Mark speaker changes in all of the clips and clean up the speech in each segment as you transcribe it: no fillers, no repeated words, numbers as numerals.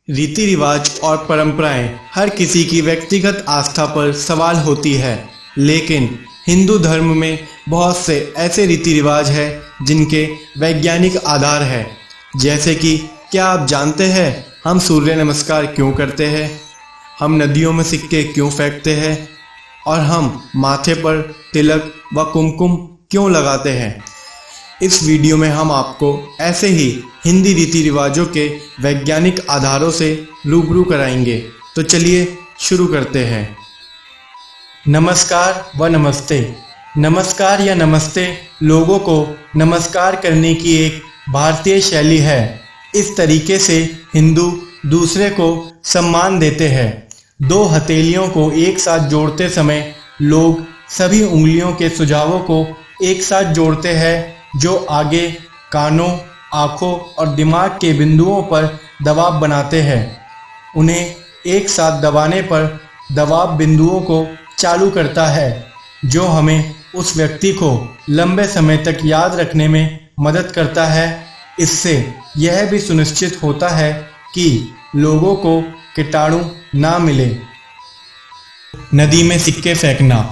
Speaker 1: रीति रिवाज और परंपराएं हर किसी की व्यक्तिगत आस्था पर सवाल होती है, लेकिन हिंदू धर्म में बहुत से ऐसे रीति रिवाज हैं जिनके वैज्ञानिक आधार है। जैसे कि क्या आप जानते हैं हम सूर्य नमस्कार क्यों करते हैं, हम नदियों में सिक्के क्यों फेंकते हैं और हम माथे पर तिलक व कुमकुम क्यों लगाते हैं। इस वीडियो में हम आपको ऐसे ही हिंदी रीति रिवाजों के वैज्ञानिक आधारों से रूबरू कराएंगे। तो चलिए शुरू करते हैं। नमस्कार व नमस्ते। नमस्कार या नमस्ते लोगों को नमस्कार करने की एक भारतीय शैली है। इस तरीके से हिंदू दूसरे को सम्मान देते हैं। दो हथेलियों को एक साथ जोड़ते समय लोग सभी उंगलियों के सुझावों को एक साथ जोड़ते हैं, जो आगे कानों, आँखों और दिमाग के बिंदुओं पर दबाव बनाते हैं। उन्हें एक साथ दबाने पर दबाव बिंदुओं को चालू करता है, जो हमें उस व्यक्ति को लंबे समय तक याद रखने में मदद करता है। इससे यह भी सुनिश्चित होता है कि लोगों को कीटाणु ना मिले। नदी में सिक्के फेंकना।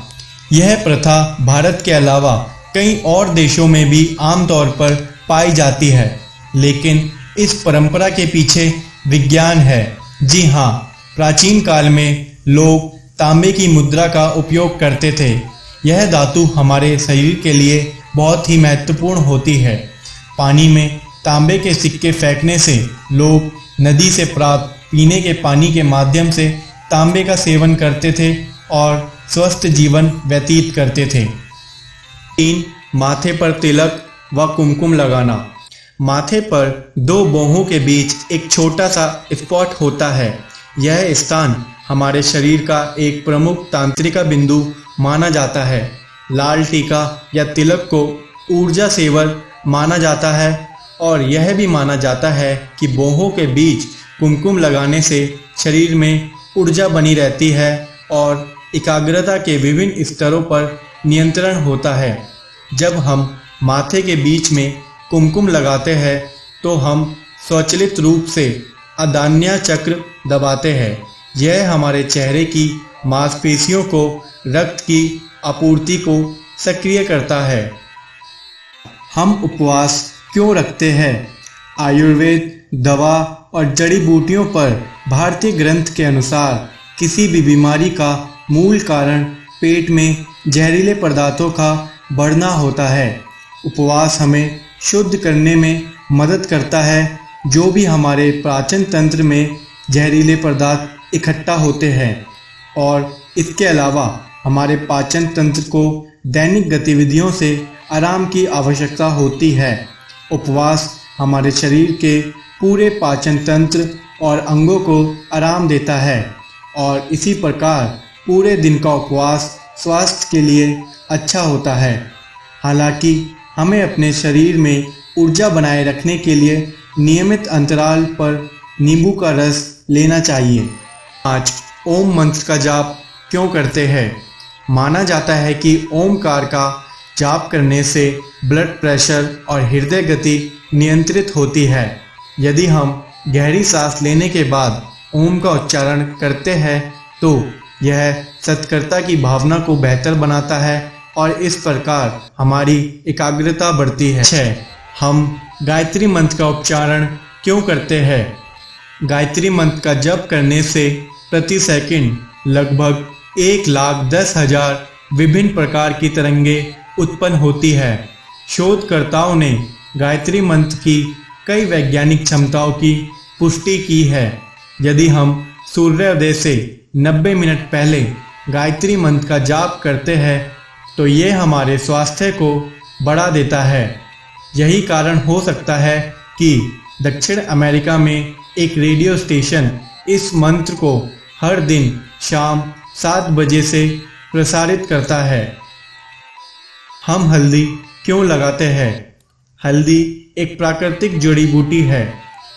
Speaker 1: यह प्रथा भारत के अलावा कई और देशों में भी आमतौर पर पाई जाती है, लेकिन इस परंपरा के पीछे विज्ञान है। जी हाँ, प्राचीन काल में लोग तांबे की मुद्रा का उपयोग करते थे। यह धातु हमारे शरीर के लिए बहुत ही महत्वपूर्ण होती है। पानी में तांबे के सिक्के फेंकने से लोग नदी से प्राप्त पीने के पानी के माध्यम से तांबे का सेवन करते थे और स्वस्थ जीवन व्यतीत करते थे। 3. माथे पर तिलक व कुमकुम लगाना। माथे पर दो बाहों के बीच एक छोटा सा स्पॉट होता है। यह स्थान हमारे शरीर का एक प्रमुख तांत्रिक बिंदु माना जाता है। लाल टीका या तिलक को ऊर्जा सेवर माना जाता है और यह भी माना जाता है कि बाहों के बीच कुमकुम लगाने से शरीर में ऊर्जा बनी रहती है और एकाग्रता के विभिन्न स्तरों पर नियंत्रण होता है। जब हम माथे के बीच में कुमकुम लगाते हैं तो हम स्वचालित रूप से आज्ञा चक्र दबाते हैं। यह हमारे चेहरे की मांसपेशियों को रक्त की आपूर्ति को सक्रिय करता है। हम उपवास क्यों रखते हैं? आयुर्वेद, दवा और जड़ी बूटियों पर भारतीय ग्रंथ के अनुसार किसी भी बीमारी का मूल कारण पेट में जहरीले पदार्थों का बढ़ना होता है। उपवास हमें शुद्ध करने में मदद करता है। जो भी हमारे पाचन तंत्र में जहरीले पदार्थ इकट्ठा होते हैं और इसके अलावा हमारे पाचन तंत्र को दैनिक गतिविधियों से आराम की आवश्यकता होती है। उपवास हमारे शरीर के पूरे पाचन तंत्र और अंगों को आराम देता है और इसी प्रकार पूरे दिन का उपवास स्वास्थ्य के लिए अच्छा होता है। हालांकि हमें अपने शरीर में ऊर्जा बनाए रखने के लिए नियमित अंतराल पर नींबू का रस लेना चाहिए। 5. ओम मंत्र का जाप क्यों करते हैं? माना जाता है कि ओमकार का जाप करने से ब्लड प्रेशर और हृदय गति नियंत्रित होती है। यदि हम गहरी सांस लेने के बाद ओम का उच्चारण करते हैं तो यह सत्कर्ता की भावना को बेहतर बनाता है और इस प्रकार हमारी एकाग्रता बढ़ती है। 6. हम गायत्री मंत्र का उच्चारण क्यों करते हैं? गायत्री मंत्र का जप करने से प्रति सेकंड लगभग 1,10,000 विभिन्न प्रकार की तरंगें उत्पन्न होती है। शोधकर्ताओं ने गायत्री मंत्र की कई वैज्ञानिक क्षमताओं की पुष्टि की है। यदि हम सूर्योदय से 90 मिनट पहले गायत्री मंत्र का जाप करते हैं तो ये हमारे स्वास्थ्य को बढ़ा देता है। यही कारण हो सकता है कि दक्षिण अमेरिका में एक रेडियो स्टेशन इस मंत्र को हर दिन शाम 7 बजे से प्रसारित करता है। हम हल्दी क्यों लगाते हैं? हल्दी एक प्राकृतिक जड़ी बूटी है।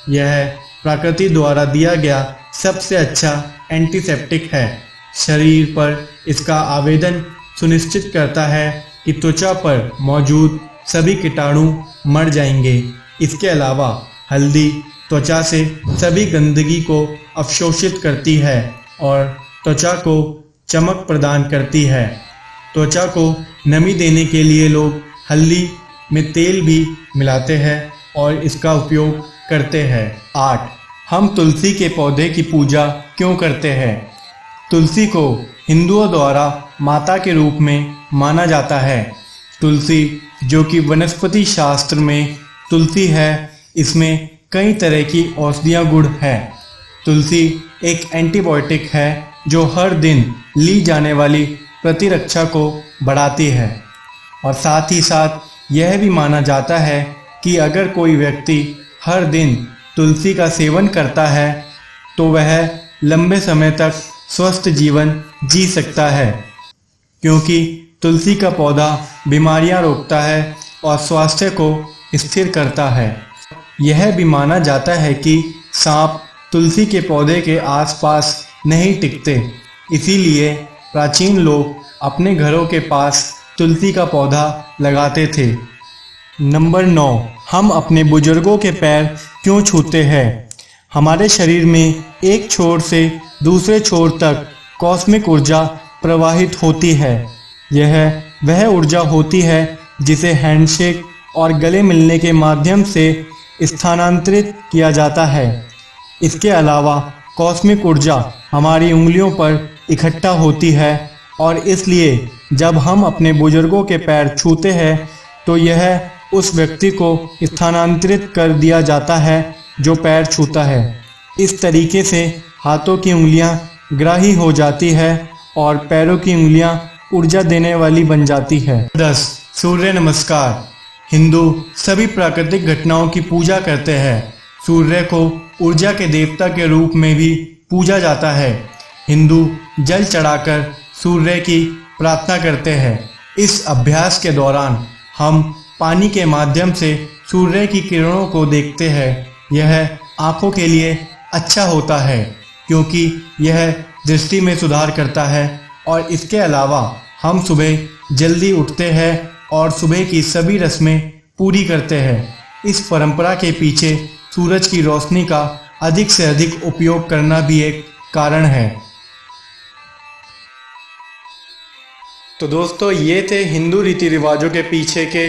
Speaker 1: यह प्रकृति द्वारा दिया गया सबसे अच्छा एंटीसेप्टिक है। शरीर पर इसका आवेदन सुनिश्चित करता है कि त्वचा पर मौजूद सभी कीटाणु मर जाएंगे। इसके अलावा हल्दी त्वचा से सभी गंदगी को अवशोषित करती है और त्वचा को चमक प्रदान करती है। त्वचा को नमी देने के लिए लोग हल्दी में तेल भी मिलाते हैं और इसका उपयोग करते हैं। 8. हम तुलसी के पौधे की पूजा क्यों करते हैं? तुलसी को हिंदुओं द्वारा माता के रूप में माना जाता है। तुलसी जो कि वनस्पति शास्त्र में तुलसी है, इसमें कई तरह की औषधीय गुण है। तुलसी एक एंटीबायोटिक है जो हर दिन ली जाने वाली प्रतिरक्षा को बढ़ाती है और साथ ही साथ यह भी माना जाता है कि अगर कोई व्यक्ति हर दिन तुलसी का सेवन करता है तो वह लंबे समय तक स्वस्थ जीवन जी सकता है, क्योंकि तुलसी का पौधा बीमारियां रोकता है और स्वास्थ्य को स्थिर करता है। यह भी माना जाता है कि सांप तुलसी के पौधे के आसपास नहीं टिकते, इसीलिए प्राचीन लोग अपने घरों के पास तुलसी का पौधा लगाते थे। नंबर 9. हम अपने बुजुर्गों के पैर क्यों छूते हैं? हमारे शरीर में एक छोर से दूसरे छोर तक कॉस्मिक ऊर्जा प्रवाहित होती है। यह वह ऊर्जा होती है जिसे हैंडशेक और गले मिलने के माध्यम से स्थानांतरित किया जाता है। इसके अलावा कॉस्मिक ऊर्जा हमारी उंगलियों पर इकट्ठा होती है और इसलिए जब हम अपने बुजुर्गों के पैर छूते हैं तो यह उस व्यक्ति को स्थानांतरित कर दिया जाता है जो पैर छूता है। इस तरीके से हाथों की उंगलियां ग्राही हो जाती है और पैरों की उंगलियां ऊर्जा देने वाली बन जाती है। 10. सूर्य नमस्कार। हिंदू सभी प्राकृतिक घटनाओं की पूजा करते हैं। सूर्य को ऊर्जा के देवता के रूप में भी पूजा जाता है। हिंदू जल चढ़ाकर सूर्य की प्रार्थना करते हैं। इस अभ्यास के दौरान हम पानी के माध्यम से सूर्य की किरणों को देखते हैं। यह आँखों के लिए अच्छा होता है क्योंकि यह दृष्टि में सुधार करता है और इसके अलावा हम सुबह जल्दी उठते हैं और सुबह की सभी रस्में पूरी करते हैं। इस परंपरा के पीछे सूरज की रोशनी का अधिक से अधिक उपयोग करना भी एक कारण है। तो दोस्तों, ये थे हिंदू रीति रिवाजों के पीछे के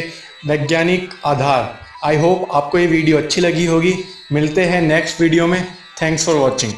Speaker 1: वैज्ञानिक आधार। आई होप आपको ये वीडियो अच्छी लगी होगी। मिलते हैं नेक्स्ट वीडियो में। Thanks for watching.